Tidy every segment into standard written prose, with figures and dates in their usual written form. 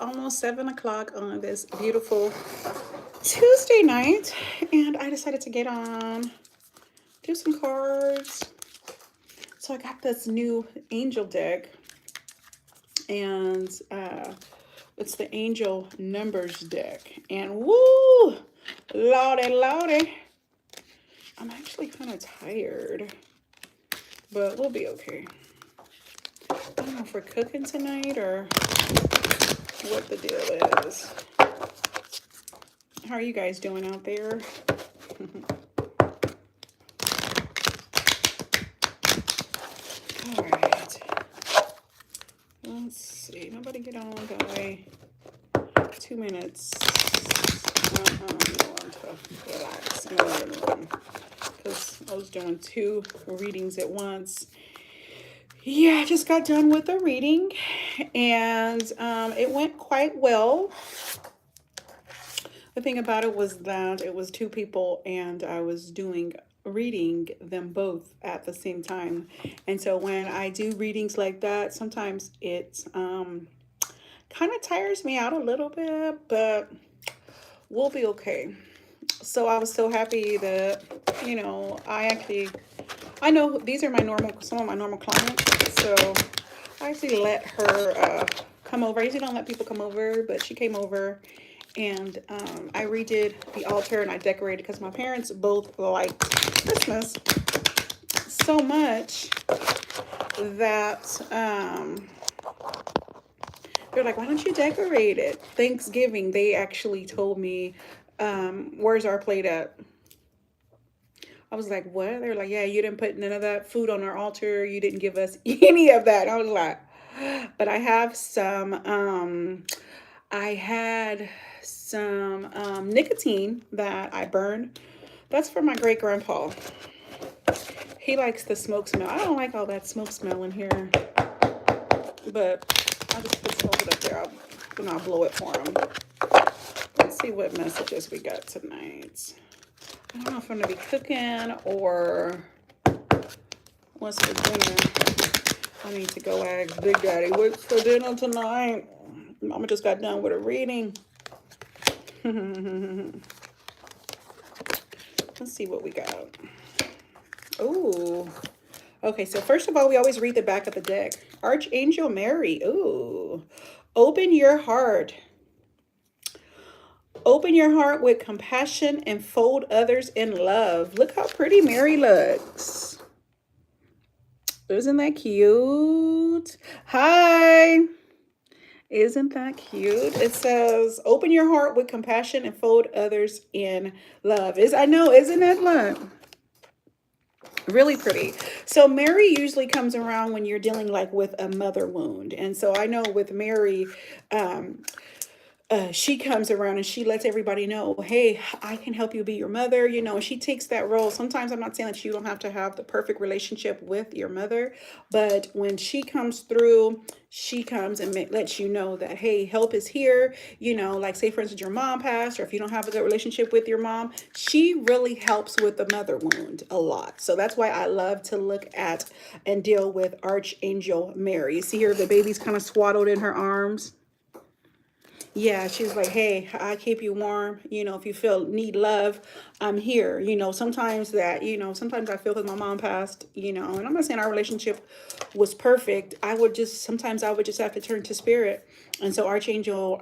almost 7 o'clock on this beautiful Tuesday night, and I decided to get on, do some cards. So I got this new angel deck, and it's the angel numbers deck. And woo, lordy, lordy, I'm actually kind of tired, but we'll be okay. I don't know if we're cooking tonight or what the deal is. How are you guys doing out there? All right. Let's see. Nobody get on by 2 minutes. I want to relax because I was doing two readings at once. Yeah, I just got done with a reading, and it went quite well. The thing about it was that it was two people, and I was reading them both at the same time. And so when I do readings like that, sometimes it kind of tires me out a little bit, but we'll be okay. So I was so happy that, I know these are some of my normal clients. So I actually let her come over. I usually don't let people come over, but she came over, and I redid the altar and I decorated because my parents both liked Christmas so much that they're like, why don't you decorate it? Thanksgiving, they actually told me, where's our plate at? I was like, what? They're like, yeah, you didn't put none of that food on our altar. You didn't give us any of that. I was like, but I have I had some nicotine that I burned. That's for my great grandpa. He likes the smoke smell. I don't like all that smoke smell in here, but I'll just put some of it up there. I'll blow it for him. Let's see what messages we got tonight. I don't know if I'm going to be cooking or what's for dinner. I need to go ask Big Daddy, what's for dinner tonight? Mama just got done with a reading. Let's see what we got. Ooh. Okay, so first of all, we always read the back of the deck. Archangel Mary. Ooh. Open your heart. Open your heart with compassion and fold others in love. Look how pretty Mary looks. Isn't that cute? Hi. Isn't that cute? It says, open your heart with compassion and fold others in love. I know, isn't that love? Really pretty. So Mary usually comes around when you're dealing like with a mother wound. And so I know with Mary, she comes around and she lets everybody know, hey, I can help you be your mother. She takes that role. Sometimes I'm not saying that you don't have to have the perfect relationship with your mother, but when she comes through, she comes and lets you know that, hey, help is here. Like say, for instance, your mom passed, or if you don't have a good relationship with your mom, she really helps with the mother wound a lot. So that's why I love to look at and deal with Archangel Mary. You see here, the baby's kind of swaddled in her arms. Yeah, she's like, hey, I keep you warm. If you need love, I'm here. Sometimes sometimes I feel because my mom passed, and I'm not saying our relationship was perfect. Sometimes I would just have to turn to spirit. And so Archangel,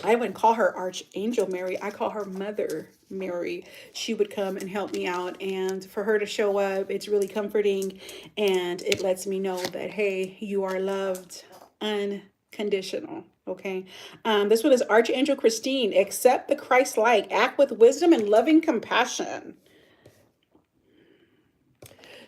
I wouldn't call her Archangel Mary. I call her Mother Mary. She would come and help me out. And for her to show up, it's really comforting. And it lets me know that, hey, you are loved unconditional. Okay. This one is Archangel Christine. Accept the Christ-like. Act with wisdom and loving compassion.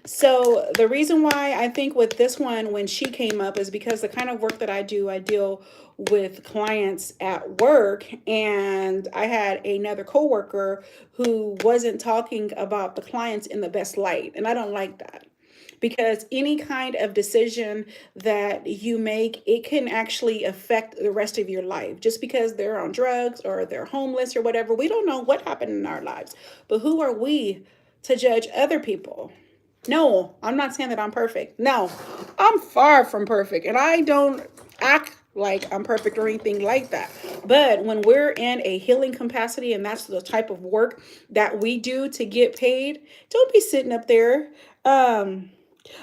So the reason why I think with this one, when she came up, is because the kind of work that I do, I deal with clients at work, and I had another coworker who wasn't talking about the clients in the best light, and I don't like that. Because any kind of decision that you make, it can actually affect the rest of your life. Just because they're on drugs or they're homeless or whatever, we don't know what happened in our lives. But who are we to judge other people? No, I'm not saying that I'm perfect. No, I'm far from perfect. And I don't act like I'm perfect or anything like that. But when we're in a healing capacity and that's the type of work that we do to get paid, don't be sitting up there. Um,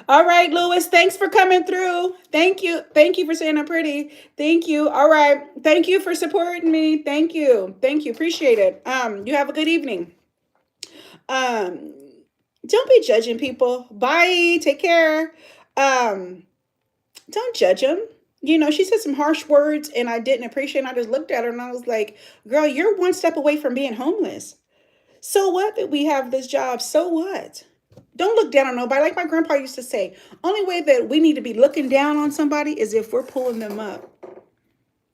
all right, Lewis, thanks for coming through. Thank you. Thank you for saying I'm pretty. Thank you. All right. Thank you for supporting me. Thank you. Thank you. Appreciate it. You have a good evening. Um, don't be judging people. Bye. Take care. Um, don't judge them. You know, she said some harsh words and I didn't appreciate it. I just looked at her and I was like, girl, you're one step away from being homeless. So what that we have this job? So what? Don't look down on nobody. Like my grandpa used to say, only way that we need to be looking down on somebody is if we're pulling them up.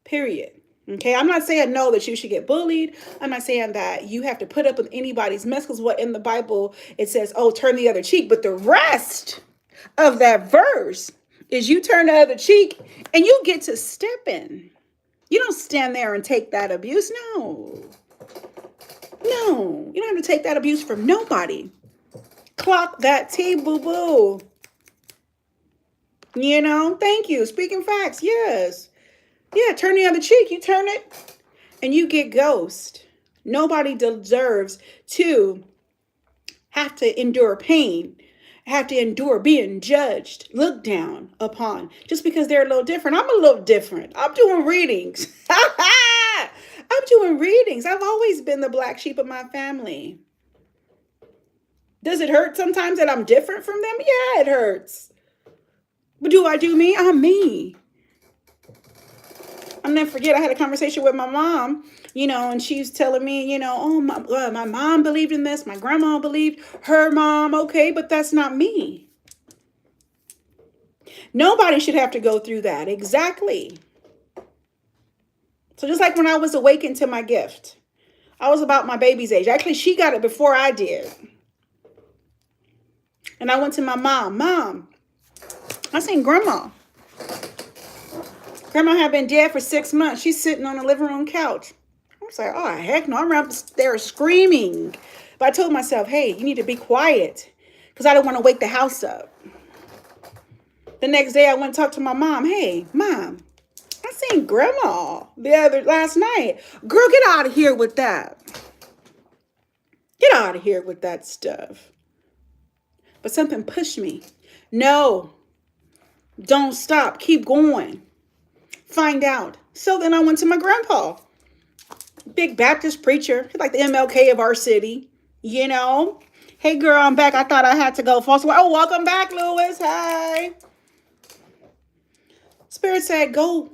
Period. Okay, I'm not saying no that you should get bullied. I'm not saying that you have to put up with anybody's mess because what in the Bible it says, oh, turn the other cheek. But the rest of that verse is you turn the other cheek and you get to step in. You don't stand there and take that abuse. No. No, you don't have to take that abuse from nobody. Clock that T, boo boo. You know, thank you. Speaking facts, yes. Yeah, turn the other cheek. You turn it and you get ghost. Nobody deserves to have to endure pain, have to endure being judged, looked down upon, just because they're a little different. I'm a little different. I'm doing readings. I'm doing readings. I've always been the black sheep of my family. Does it hurt sometimes that I'm different from them? Yeah, it hurts. But do I do me? I'm me. I'll never forget, I had a conversation with my mom, you know, and she's telling me, you know, oh, my mom believed in this. My grandma believed, her mom. Okay, but that's not me. Nobody should have to go through that. Exactly. So just like when I was awakened to my gift, I was about my baby's age. Actually, she got it before I did. And I went to my mom, I seen grandma. Grandma had been dead for 6 months. She's sitting on the living room couch. I was like, oh, heck no. I'm around there screaming. But I told myself, hey, you need to be quiet because I don't want to wake the house up. The next day I went and talked to my mom. Hey, mom, I seen grandma last night. Girl, get out of here with that. Get out of here with that stuff. But something pushed me. No, don't stop. Keep going. Find out. So then I went to my grandpa. Big Baptist preacher. He's like the MLK of our city. You know? Hey, girl, I'm back. I thought I had to go false. Oh, welcome back, Lewis. Hi. Spirit said, go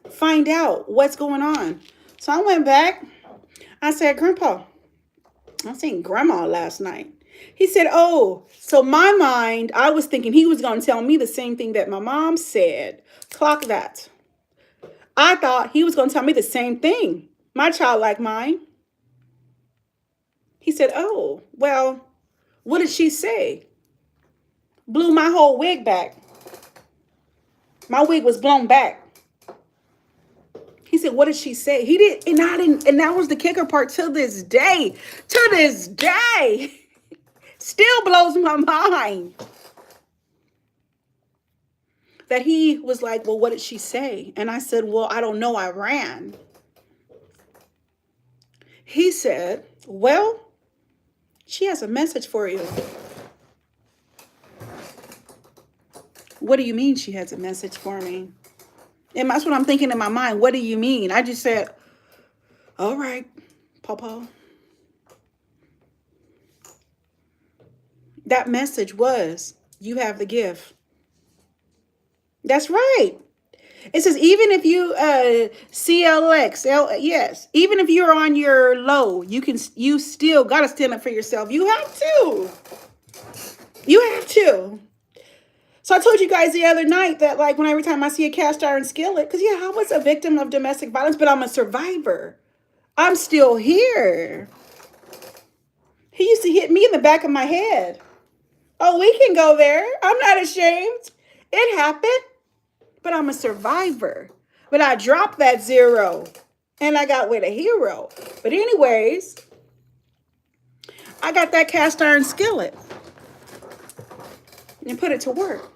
find out what's going on. So I went back. I said, Grandpa, I seen grandma last night. He said, oh, so my mind, I was thinking he was going to tell me the same thing that my mom said. Clock that. I thought he was going to tell me the same thing. My childlike mind. He said, oh, well, what did she say? Blew my whole wig back. My wig was blown back. He said, what did she say? He did, and I didn't, and that was the kicker part to this day. To this day. Still blows my mind. That he was like, well, what did she say? And I said, well, I don't know. I ran. He said, well, she has a message for you. What do you mean she has a message for me? And that's what I'm thinking in my mind. What do you mean? I just said, all right, Papa. That message was, you have the gift. That's right. It says, even if you, yes, even if you're on your low, you still got to stand up for yourself. You have to. You have to. So I told you guys the other night that like when every time I see a cast iron skillet, because yeah, I was a victim of domestic violence, but I'm a survivor. I'm still here. He used to hit me in the back of my head. Oh, we can go there. I'm not ashamed. It happened. But I'm a survivor. But I dropped that 0 and I got with a hero. But anyways, I got that cast iron skillet and put it to work.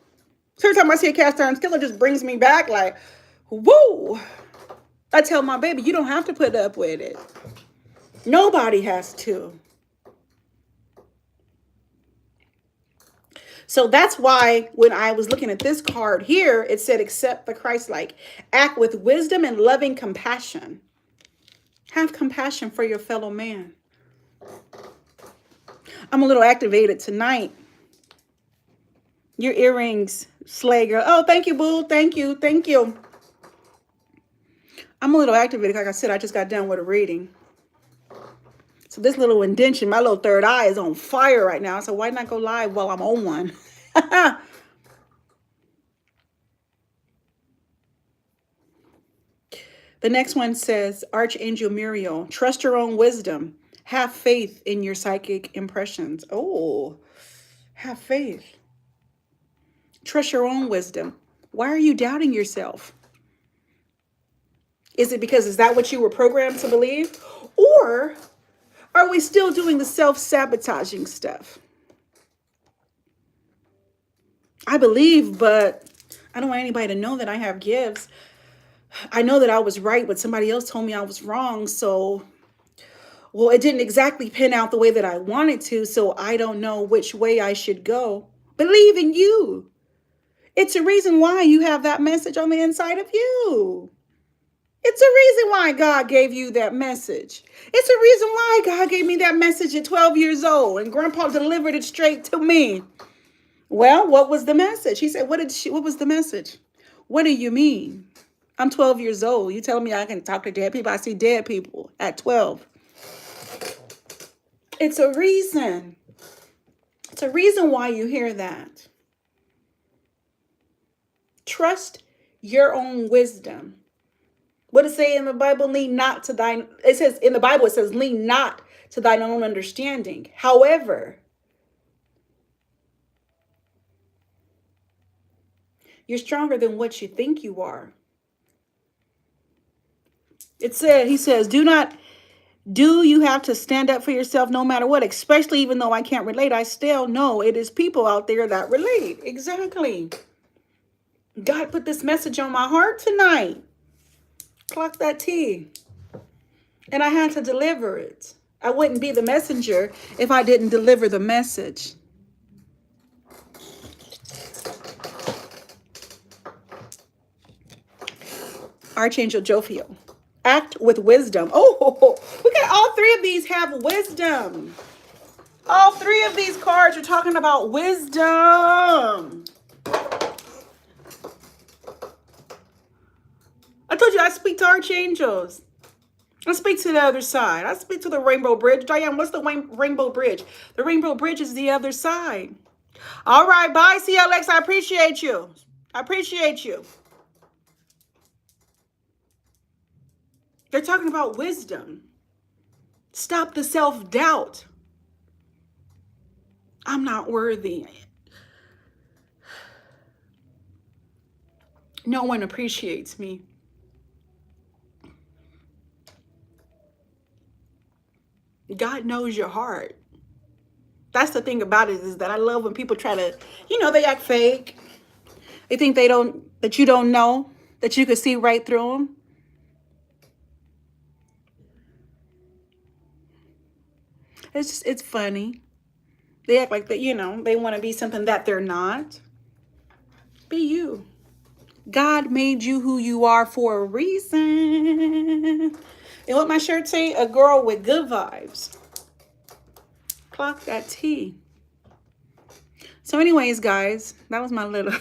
So every time I see a cast iron skillet, it just brings me back like, Woo! I tell my baby, you don't have to put up with it. Nobody has to. So that's why when I was looking at this card here, it said, accept the Christ-like. Act with wisdom and loving compassion. Have compassion for your fellow man. I'm a little activated tonight. Your earrings, slay girl. Oh, thank you, boo. Thank you. Thank you. I'm a little activated. Like I said, I just got done with a reading. So this little indention, my little third eye is on fire right now. So why not go live while I'm on one? The next one says, Archangel Muriel, trust your own wisdom. Have faith in your psychic impressions. Oh, have faith. Trust your own wisdom. Why are you doubting yourself? Is it because, is that what you were programmed to believe? Or are we still doing the self-sabotaging stuff? I believe, but I don't want anybody to know that I have gifts. I know that I was right, but somebody else told me I was wrong. So, well, it didn't exactly pan out the way that I wanted to. So I don't know which way I should go. Believe in you. It's a reason why you have that message on the inside of you. It's a reason why God gave you that message. It's a reason why God gave me that message at 12 years old and Grandpa delivered it straight to me. Well, what was the message? He said, what was the message? What do you mean? I'm 12 years old. You telling me I can talk to dead people? I see dead people at 12. It's a reason. It's a reason why you hear that. Trust your own wisdom. What does it say in the Bible? Lean not to thine. It says in the Bible, it says, lean not to thine own understanding. However, you're stronger than what you think you are. He says, do you have to stand up for yourself no matter what? Especially even though I can't relate, I still know it is people out there that relate. Exactly. God put this message on my heart tonight. Clock that T. And I had to deliver it. I wouldn't be the messenger if I didn't deliver the message. Archangel Jophiel. Act with wisdom. Oh, look at all three of these have wisdom. All three of these cards are talking about wisdom. I told you I speak to archangels. I speak to the other side. I speak to the Rainbow Bridge. Diane, what's the Rainbow Bridge? The Rainbow Bridge is the other side. All right, bye, CLX. I appreciate you. I appreciate you. They're talking about wisdom. Stop the self-doubt. I'm not worthy. No one appreciates me. God knows your heart. That's the thing about it, is that I love when people try to, they act fake. They think that you don't know, that you can see right through them. It's funny. They act like that, they want to be something that they're not. Be you. God made you who you are for a reason. And what my shirt say? A girl with good vibes. Clock that T. So anyways, guys, that was my little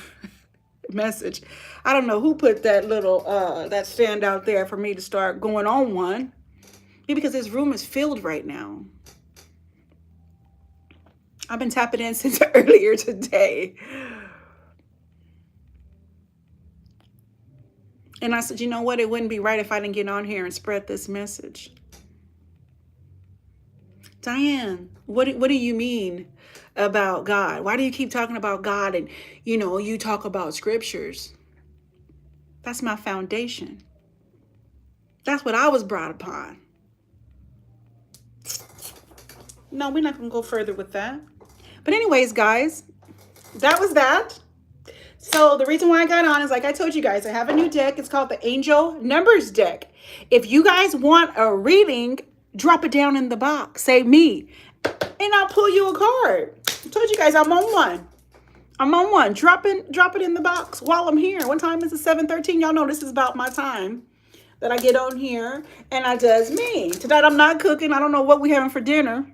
message. I don't know who put that little, that stand out there for me to start going on one. Maybe because this room is filled right now. I've been tapping in since earlier today. And I said, you know what? It wouldn't be right if I didn't get on here and spread this message. Diane, what do you mean about God? Why do you keep talking about God and, you talk about scriptures? That's my foundation. That's what I was brought upon. No, we're not going to go further with that. But anyways, guys, that was that. So the reason why I got on is, like I told you guys, I have a new deck. It's called the Angel Numbers deck. If you guys want a reading, drop it down in the box. Say me, and I'll pull you a card. I told you guys I'm on one. I'm on one. Drop it in the box while I'm here. What time is it? 7:13. Y'all know this is about my time that I get on here and I does me. Tonight I'm not cooking. I don't know what we having for dinner.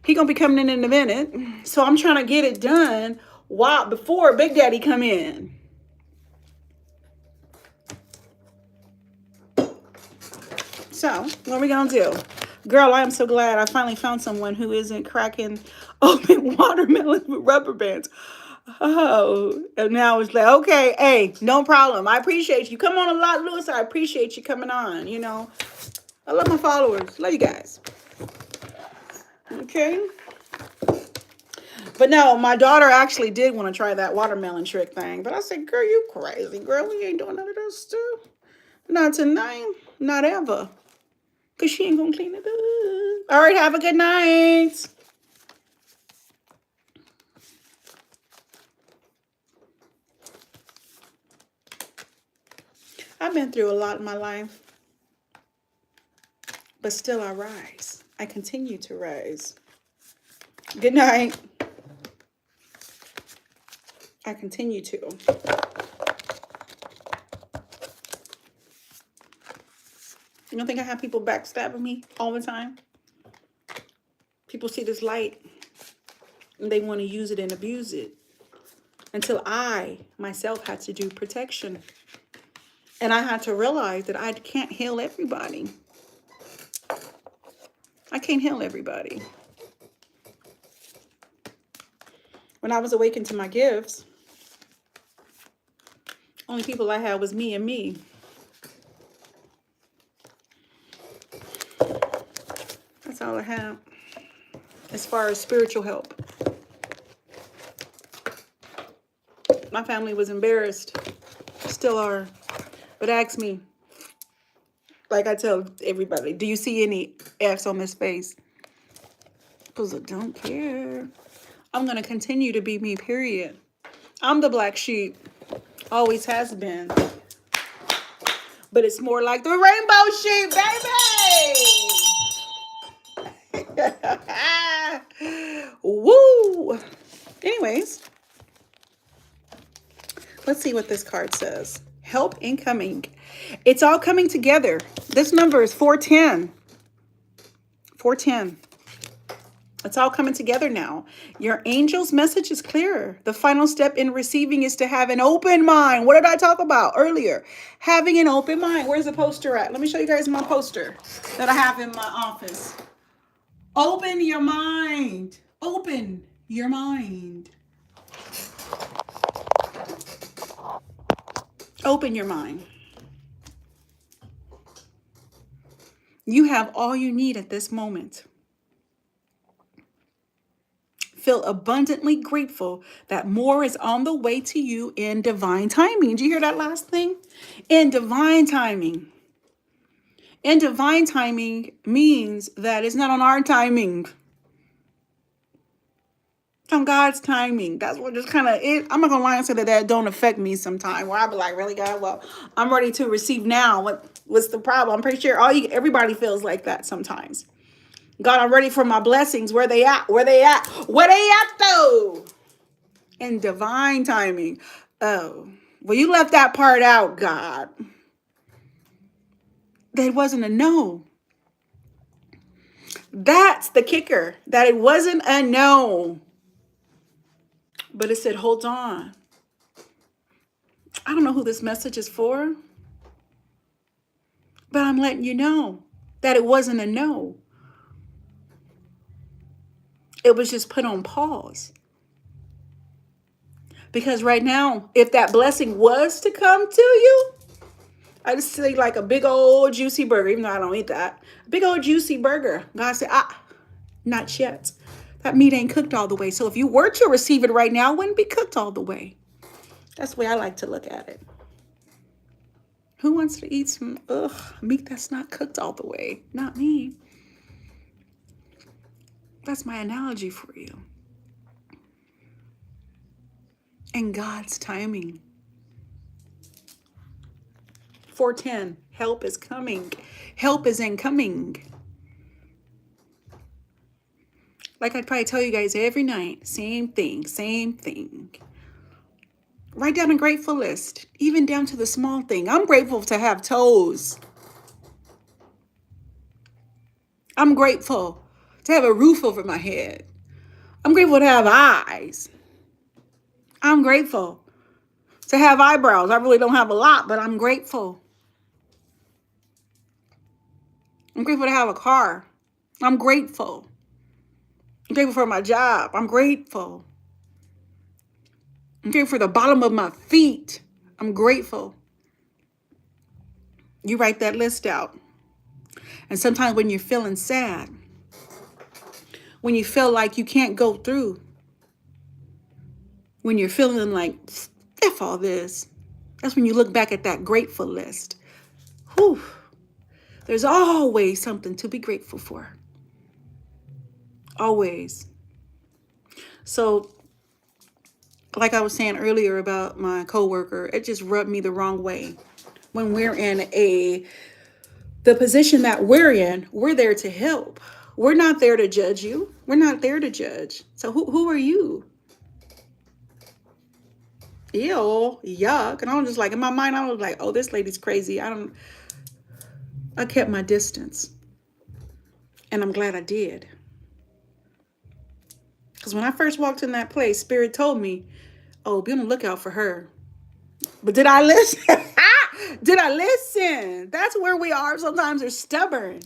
He gonna be coming in a minute. So I'm trying to get it done before Big Daddy come in. So what are we gonna do? Girl, I am so glad I finally found someone who isn't cracking open watermelon with rubber bands. Oh, and now it's like, okay, hey, no problem. I appreciate you. Come on a lot, Lewis. I appreciate you coming on. You know, I love my followers. Love you guys. Okay. But no, my daughter actually did want to try that watermelon trick thing. But I said, girl, you crazy. Girl, we ain't doing none of that stuff. Not tonight. Not ever. Because she ain't going to clean it up. All right, have a good night. I've been through a lot in my life. But still I rise. I continue to rise. Good night. I continue to. You don't think I have people backstabbing me all the time? People see this light and they want to use it and abuse it. Until I, myself, had to do protection. And I had to realize that I can't heal everybody. I can't heal everybody. When I was awakened to my gifts, only people I had was me and me. That's all I have as far as spiritual help. My family was embarrassed, still are, but ask me, like I tell everybody, do you see any F's on this face? Because I don't care. I'm going to continue to be me, period. I'm the black sheep, always has been. But it's more like the rainbow sheep, baby! Woo! Anyways, let's see what this card says. Help incoming. It's all coming together. This number is 410. 410. It's all coming together now. Your angel's message is clear. The final step in receiving is to have an open mind. What did I talk about earlier? Having an open mind. Where's the poster at? Let me show you guys my poster that I have in my office. Open your mind. Open your mind. Open your mind. You have all you need at this moment. Feel abundantly grateful that more is on the way to you in divine timing. Did you hear that last thing? In divine timing. In divine timing means that it's not on our timing. It's on God's timing. That's what just kind of it. I'm not gonna lie and say that don't affect me sometime. Where I be like, really, God? Well, I'm ready to receive now. What's the problem? I'm pretty sure everybody feels like that sometimes. God, I'm ready for my blessings. Where they at? Where they at? Where they at though? In divine timing. Oh, well, you left that part out, God. That wasn't a no. That's the kicker. That it wasn't a no. But it said, hold on. I don't know who this message is for. But I'm letting you know that it wasn't a no. It was just put on pause. Because right now, if that blessing was to come to you, I just see like a big old juicy burger, even though I don't eat that. A big old juicy burger. God said, not yet. That meat ain't cooked all the way. So if you were to receive it right now, it wouldn't be cooked all the way. That's the way I like to look at it. Who wants to eat some meat that's not cooked all the way? Not me. That's my analogy for you. and God's timing. 410, help is coming. Help is incoming. Like I probably tell you guys every night, same thing, same thing. Write down a grateful list, even down to the small thing. I'm grateful to have toes. I'm grateful to have a roof over my head. I'm grateful to have eyes. I'm grateful to have eyebrows. I really don't have a lot, but I'm grateful. I'm grateful to have a car. I'm grateful. I'm grateful for my job. I'm grateful. I'm grateful for the bottom of my feet. I'm grateful. You write that list out. And sometimes when you're feeling sad, when you feel like you can't go through, when you're feeling like, F all this, that's when you look back at that grateful list. Whew. There's always something to be grateful for. Always. So, like I was saying earlier about my coworker, it just rubbed me the wrong way. When we're in the position that we're in, we're there to help. We're not there to judge you. We're not there to judge. So who are you? Ew, yuck. And I was just like, in my mind, I was like, oh, this lady's crazy. I kept my distance. And I'm glad I did. Because when I first walked in that place, Spirit told me, oh, be on the lookout for her. But did I listen? Did I listen? That's where we are. Sometimes they're stubborn.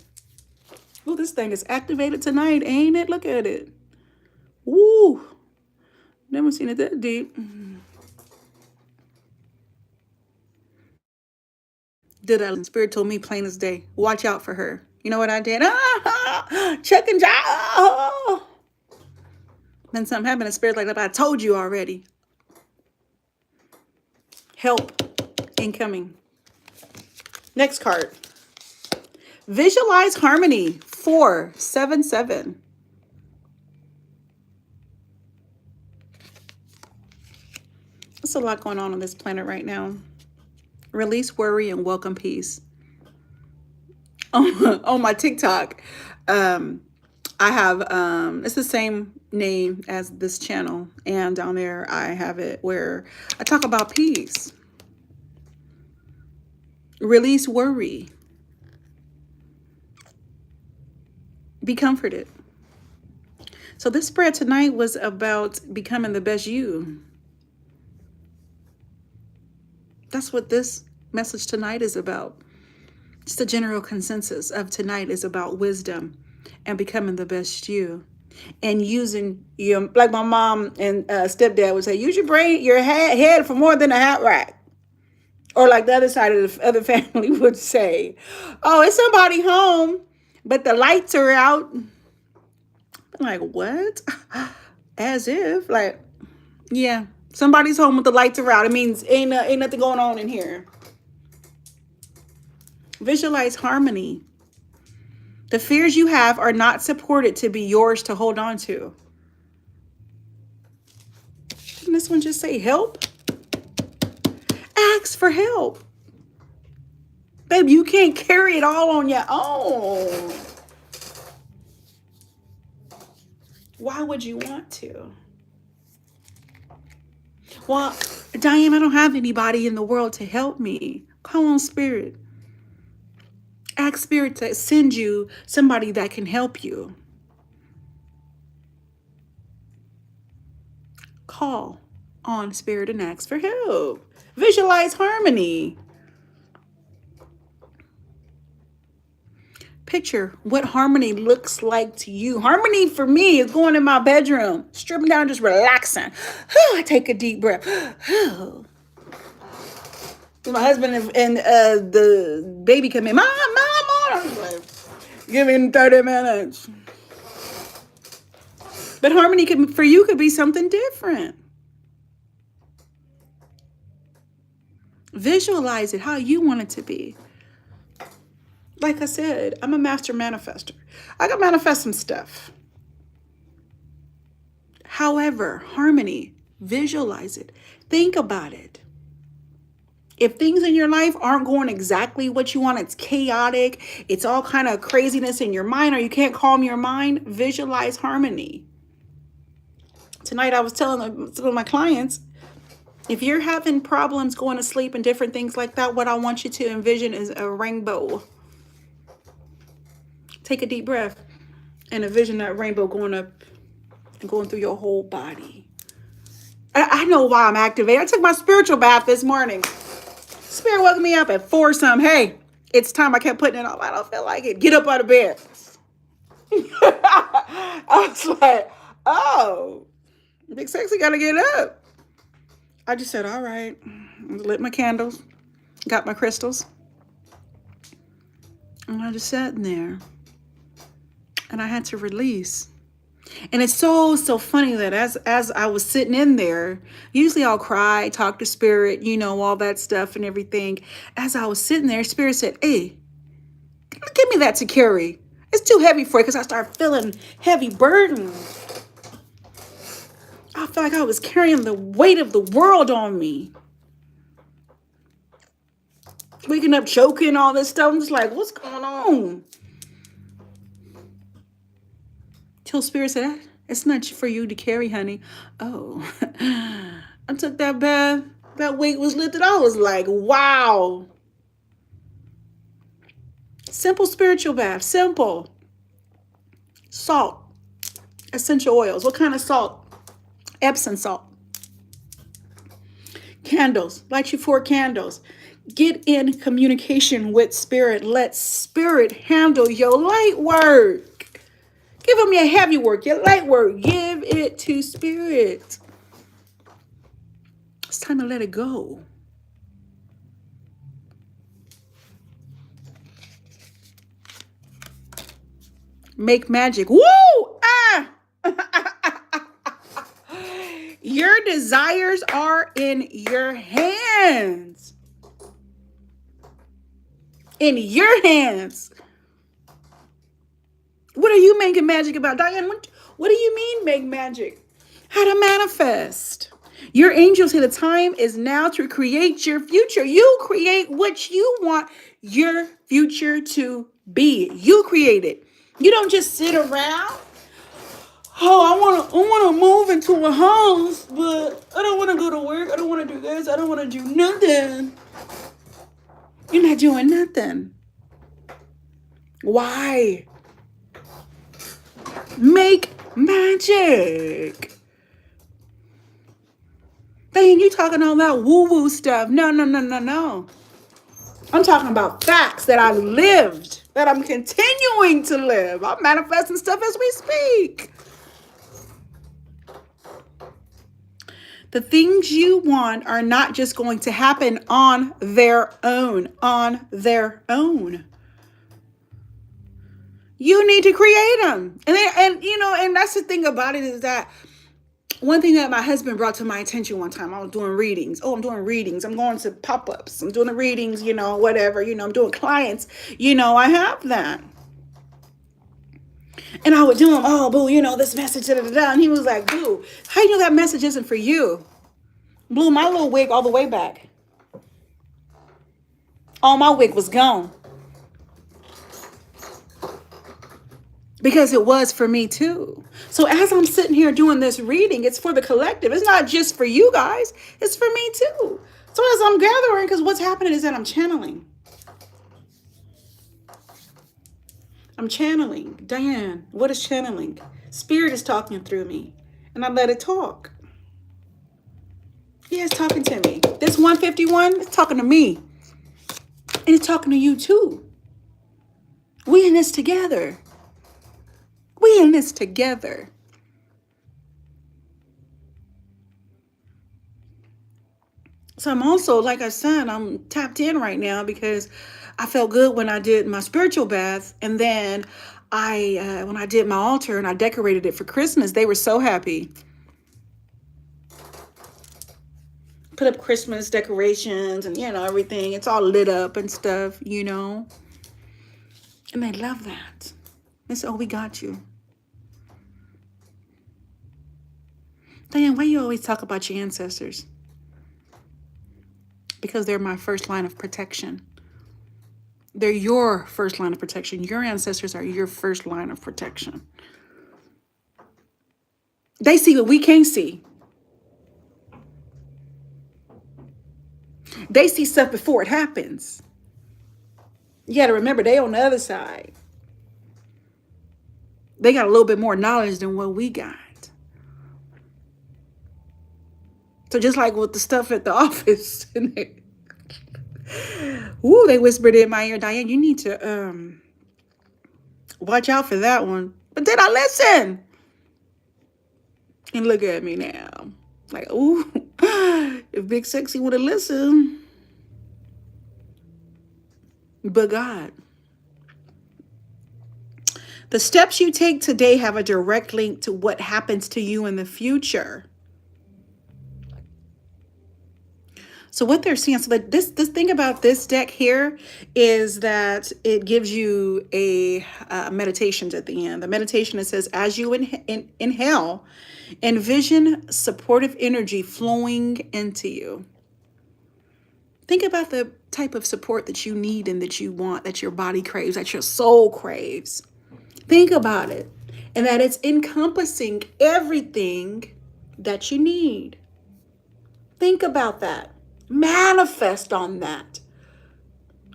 Oh, this thing is activated tonight, ain't it? Look at it. Woo. Never seen it that deep. Did I? Spirit told me plain as day, watch out for her. You know what I did? Check and job. Then something happened. The Spirit like that. I told you already. Help incoming. Next card. Visualize harmony. 477. There's a lot going on this planet right now. Release worry and welcome peace. On my TikTok, I have it's the same name as this channel, and down there I have it where I talk about peace. Release worry. Be comforted. So this spread tonight was about becoming the best you. That's what this message tonight is about. Just the general consensus of tonight is about wisdom and becoming the best you. And using your, like my mom and stepdad would say, use your brain, your head for more than a hat rack. Or like the other side of the other family would say, oh, it's somebody home, but the lights are out. I'm like, what? As if, like, yeah, somebody's home with the lights are out. It means ain't nothing going on in here. Visualize harmony. The fears you have are not supported to be yours to hold on to. Didn't this one just say help? Ask for help. Babe, you can't carry it all on your own. Why would you want to? Well, Diane, I don't have anybody in the world to help me. Call on Spirit. Ask Spirit to send you somebody that can help you. Call on Spirit and ask for help. Visualize harmony. Picture what harmony looks like to you. Harmony for me is going in my bedroom, stripping down, just relaxing. I take a deep breath. My husband and the baby come in. Mom. Like, give me 30 minutes. But harmony for you could be something different. Visualize it how you want it to be. Like I said, I'm a master manifester. I can manifest some stuff. However, harmony Visualize it. Think about it. If things in your life aren't going exactly what you want, it's chaotic, it's all kind of craziness in your mind, or you can't calm your mind, visualize harmony. Tonight I was telling some of my clients, if you're having problems going to sleep and different things like that, what I want you to envision is a rainbow. Take a deep breath and envision that rainbow going up and going through your whole body. I know why I'm activated. I took my spiritual bath this morning. Spirit woke me up at 4 some. Hey, it's time. I kept putting it on. I don't feel like it. Get up out of bed. I was like, oh, Big Sexy got to get up. I just said, all right. Lit my candles. Got my crystals. And I just sat in there. And I had to release. And it's so funny that as I was sitting in there, usually I'll cry, talk to Spirit, all that stuff and everything. As I was sitting there, Spirit said, hey, give me that to carry. It's too heavy for you, because I started feeling heavy burden. I felt like I was carrying the weight of the world on me. Waking up, choking, all this stuff. I'm just like, what's going on? Till Spirit said, it's not for you to carry, honey. Oh, I took that bath. That weight was lifted. I was like, wow. Simple spiritual bath. Simple. Salt. Essential oils. What kind of salt? Epsom salt. Candles. Light you 4 candles. Get in communication with Spirit. Let Spirit handle your light work. Give them your heavy work, your light work. Give it to Spirit. It's time to let it go. Make magic. Woo! Ah! Your desires are in your hands. In your hands. What are you making magic about? Diane, what do you mean make magic? How to manifest. Your angels say the time is now to create your future. You create what you want your future to be. You create it. You don't just sit around. Oh, I want to move into a house, but I don't want to go to work. I don't want to do this. I don't want to do nothing. You're not doing nothing. Why? Make magic. Then you talking all that woo-woo stuff. No. I'm talking about facts that I've lived, that I'm continuing to live. I'm manifesting stuff as we speak. The things you want are not just going to happen on their own. You need to create them. And that's the thing about it, is that one thing that my husband brought to my attention one time, I was doing readings. Oh, I'm doing readings. I'm going to pop-ups. I'm doing the readings, whatever. I'm doing clients. I have that. And I would do them, oh, boo, this message, da-da-da-da. And he was like, boo, how you know that message isn't for you? Blew my little wig all the way back. All my wig was gone. Because it was for me too. So as I'm sitting here doing this reading, it's for the collective. It's not just for you guys. It's for me too. So as I'm gathering, because what's happening is that I'm channeling. Diane, what is channeling? Spirit is talking through me. And I let it talk. Yeah, it's talking to me. This 151 is talking to me. And it's talking to you too. We in this together. So I'm also, like I said, I'm tapped in right now because I felt good when I did my spiritual bath. And then when I did my altar and I decorated it for Christmas, they were so happy. Put up Christmas decorations and, everything. It's all lit up and stuff, And they love that. They said, oh, we got you. Diane, why you always talk about your ancestors? Because they're my first line of protection. They're your first line of protection. Your ancestors are your first line of protection. They see what we can't see. They see stuff before it happens. You got to remember, they on the other side. They got a little bit more knowledge than what we got. So just like with the stuff at the office, ooh, they whispered in my ear, Diane, you need to watch out for that one. But then I listen. And look at me now. Like, ooh, if Big Sexy would have listened. But God. The steps you take today have a direct link to what happens to you in the future. So what they're seeing, so that this thing about this deck here is that it gives you a meditations at the end. The meditation, it says, as you inhale, envision supportive energy flowing into you. Think about the type of support that you need and that you want, that your body craves, that your soul craves. Think about it, and that it's encompassing everything that you need. Think about that. Manifest on that.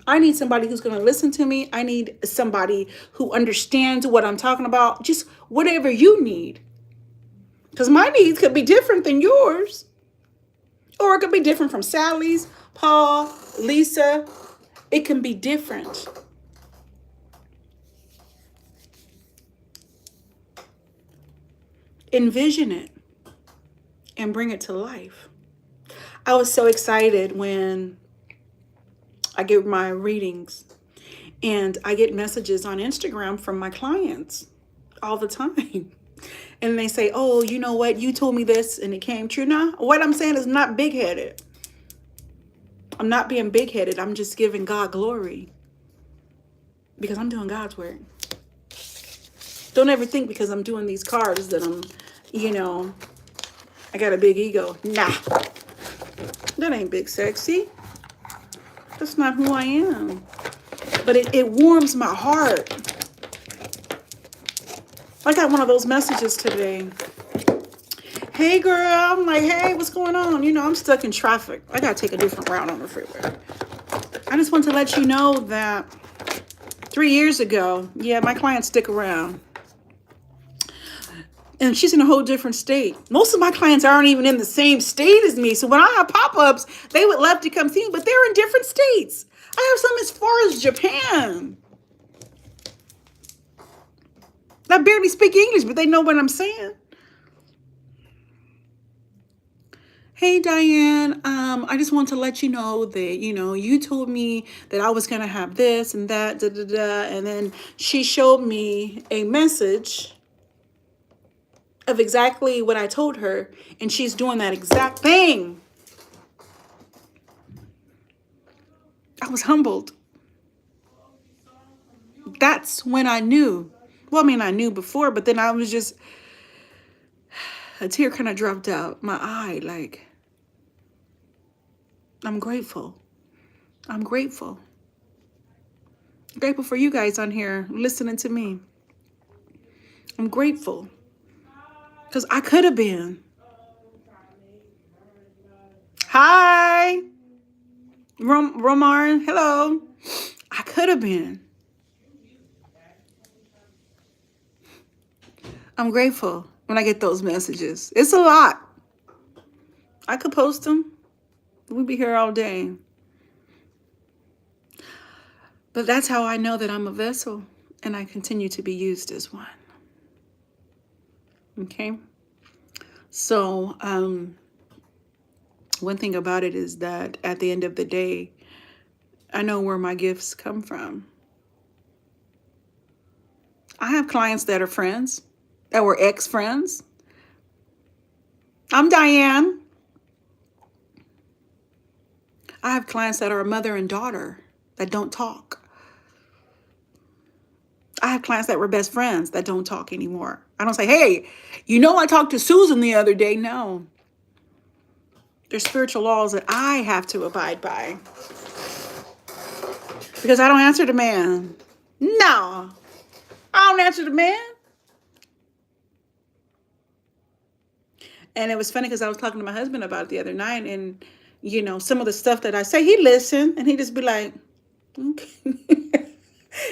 I need somebody who's going to listen to me. I need somebody who understands what I'm talking about. Just whatever you need. Because my needs could be different than yours. Or it could be different from Sally's, Paul, Lisa. It can be different. Envision it and bring it to life. I was so excited when I get my readings and I get messages on Instagram from my clients all the time. And they say, oh, you know what? You told me this and it came true. Now, what I'm saying is not big-headed. I'm not being big-headed. I'm just giving God glory because I'm doing God's work. Don't ever think because I'm doing these cards that I'm, I got a big ego. Nah, that ain't Big Sexy. That's not who I am. But it warms my heart. I got one of those messages today. Hey, girl. I'm like, hey, what's going on? I'm stuck in traffic. I got to take a different route on the freeway. I just want to let you know that 3 years ago, yeah, my clients stick around. And she's in a whole different state. Most of my clients aren't even in the same state as me. So when I have pop-ups, they would love to come see me, but they're in different states. I have some as far as Japan. I barely speak English, but they know what I'm saying. Hey, Diane, I just want to let you know that, you told me that I was going to have this and that, and then she showed me a message of exactly what I told her, and she's doing that exact thing. I was humbled. That's when I knew. Well, I mean, I knew before, but then I was just, a tear kind of dropped out my eye. Like, I'm grateful. I'm grateful. I'm grateful for you guys on here listening to me. I'm grateful. Because I could have been. Hi. Romar, hello. I could have been. I'm grateful when I get those messages. It's a lot. I could post them. We'd be here all day. But that's how I know that I'm a vessel and I continue to be used as one. Okay? So, one thing about it is that at the end of the day, I know where my gifts come from. I have clients that are friends, that were ex-friends. I'm Diane. I have clients that are a mother and daughter that don't talk. I have clients that were best friends that don't talk anymore. I don't say, hey, you know, I talked to Susan the other day. No, there's spiritual laws that I have to abide by because I don't answer to man. No, I don't answer to man. And it was funny because I was talking to my husband about it the other night, and you know, some of the stuff that I say, he listened, and he just be like, okay.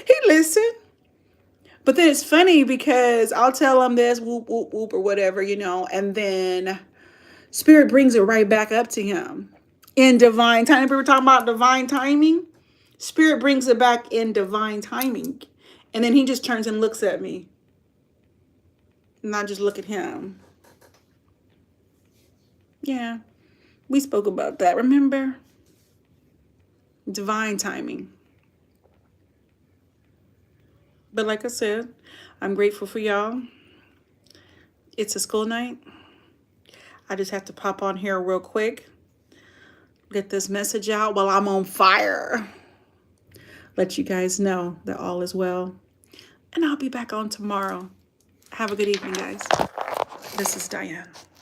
He listened. But then it's funny because I'll tell him this, whoop, whoop, whoop, or whatever, you know, and then Spirit brings it right back up to him in divine time. We were talking about divine timing. Spirit brings it back in divine timing. And then he just turns and looks at me. And I just look at him. Yeah, we spoke about that, remember? Divine timing. But like I said, I'm grateful for y'all. It's a school night. I just have to pop on here real quick. Get this message out while I'm on fire. Let you guys know that all is well. And I'll be back on tomorrow. Have a good evening, guys. This is Diane.